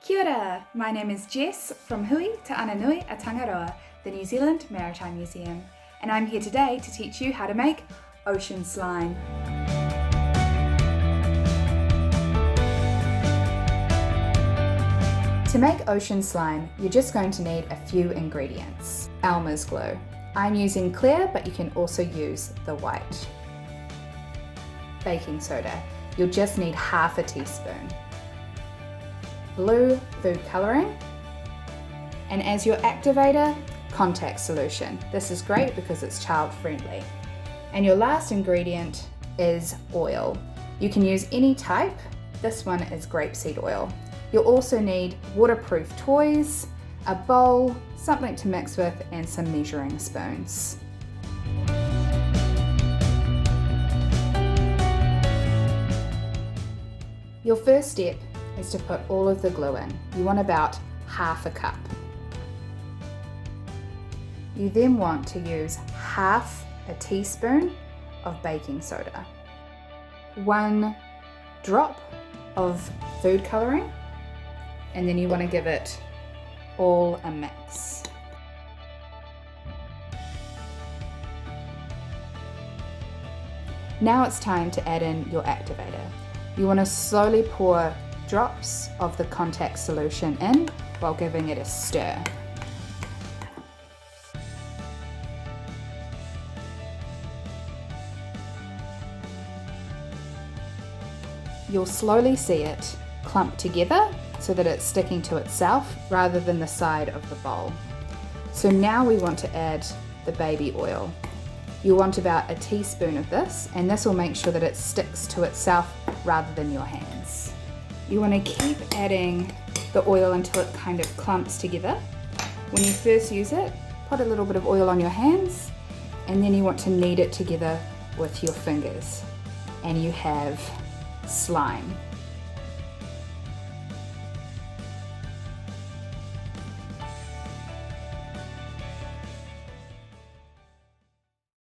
Kia ora! My name is Jess from Hui Te Ananui a Tangaroa, the New Zealand Maritime Museum, and I'm here today to teach you how to make ocean slime. To make ocean slime, you're just going to need a few ingredients. Elmer's glue. I'm using clear, but you can also use the white. Baking soda. You'll just need half a teaspoon. Blue food colouring. And as your activator, contact solution. This is great because it's child friendly. And your last ingredient is oil. You can use any type. This one is grapeseed oil. You'll also need waterproof toys, a bowl, something to mix with, and some measuring spoons. Your first step is to put all of the glue in. You want about half a cup. You then want to use half a teaspoon of baking soda, 1 drop of food colouring, and then you want to give it all a mix. Now it's time to add in your activator. You want to slowly pour drops of the contact solution in while giving it a stir. You'll slowly see it clump together so that it's sticking to itself rather than the side of the bowl. So now we want to add the baby oil. You want about a teaspoon of this, and this will make sure that it sticks to itself rather than your hands. You want to keep adding the oil until it kind of clumps together. When you first use it, put a little bit of oil on your hands, and then you want to knead it together with your fingers, and you have slime.